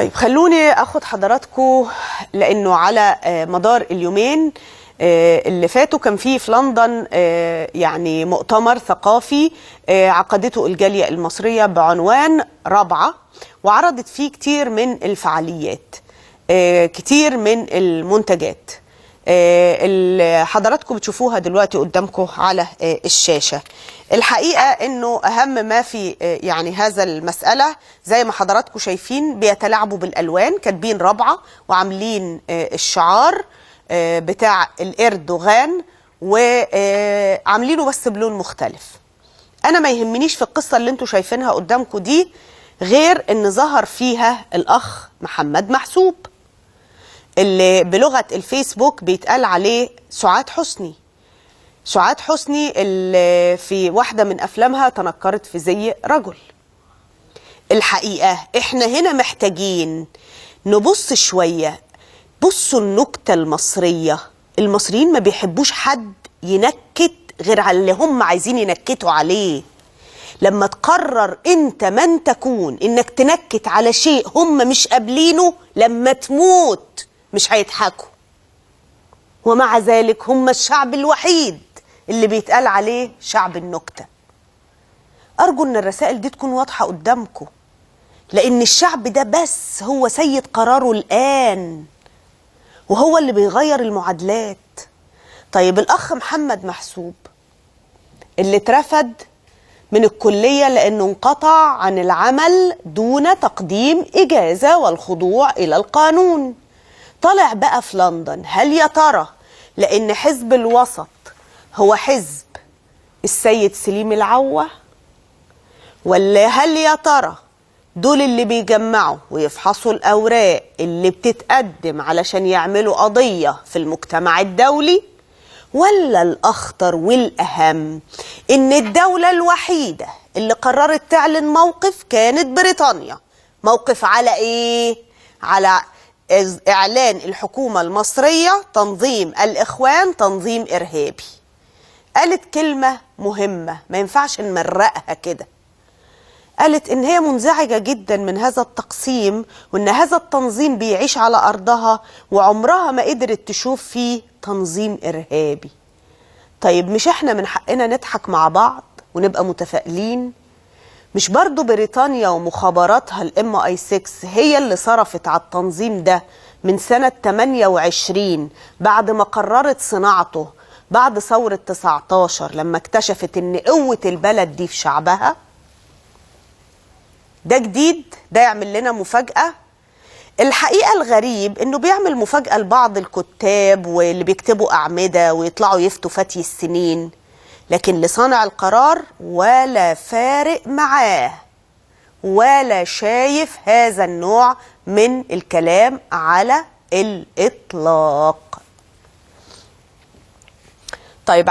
طيب خلوني اخد حضراتكم، لانه على مدار اليومين اللي فاتوا كان في لندن يعني مؤتمر ثقافي عقدته الجالية المصرية بعنوان رابعة، وعرضت فيه كتير من الفعاليات، كتير من المنتجات اللي حضراتكم بتشوفوها دلوقتي قدامكم على الشاشة. الحقيقة انه اهم ما في يعني هذا المسألة زي ما حضراتكم شايفين بيتلاعبوا بالالوان، كاتبين رابعة وعاملين الشعار بتاع الاردوغان وعاملينه بس بلون مختلف. انا ما يهمنيش في القصة اللي انتوا شايفينها قدامكم دي غير ان ظهر فيها الاخ محمد محسوب اللي بلغة الفيسبوك بيتقال عليه سعاد حسني. سعاد حسني اللي في واحدة من أفلامها تنكرت في زي رجل. الحقيقة احنا هنا محتاجين نبص شوية. بصوا النكتة المصرية، المصريين ما بيحبوش حد ينكت غير على اللي هم عايزين ينكتوا عليه. لما تقرر انت من تكون انك تنكت على شيء هم مش قابلينه، لما تموت مش هيضحكوا. ومع ذلك هم الشعب الوحيد اللي بيتقال عليه شعب النكتة. أرجو أن الرسائل دي تكون واضحة قدامكم، لأن الشعب ده بس هو سيد قراره الآن، وهو اللي بيغير المعادلات. طيب الأخ محمد محسوب اللي اترفد من الكلية لأنه انقطع عن العمل دون تقديم إجازة والخضوع إلى القانون، طلع بقى في لندن. هل يا ترى لأن حزب الوسط هو حزب السيد سليم العوة، ولا هل يا ترى دول اللي بيجمعوا ويفحصوا الأوراق اللي بتتقدم علشان يعملوا قضية في المجتمع الدولي، ولا الأخطر والأهم إن الدولة الوحيدة اللي قررت تعلن موقف كانت بريطانيا؟ موقف على إيه؟ على إعلان الحكومة المصرية تنظيم الإخوان تنظيم إرهابي. قالت كلمة مهمة ما ينفعش نمرقها كده. قالت إن هي منزعجة جدا من هذا التقسيم، وإن هذا التنظيم بيعيش على أرضها وعمرها ما قدرت تشوف فيه تنظيم إرهابي. طيب مش إحنا من حقنا نضحك مع بعض ونبقى متفائلين؟ مش برضو بريطانيا ومخابراتها الMI6 هي اللي صرفت على التنظيم ده من سنة 28 بعد ما قررت صناعته بعد ثورة 19 لما اكتشفت ان قوة البلد دي في شعبها؟ ده جديد؟ ده يعمل لنا مفاجأة؟ الحقيقة الغريب انه بيعمل مفاجأة لبعض الكتاب واللي بيكتبوا أعمدة ويطلعوا يفتوا فتي السنين، لكن لصانع القرار ولا فارق معاه ولا شايف هذا النوع من الكلام على الإطلاق. طيب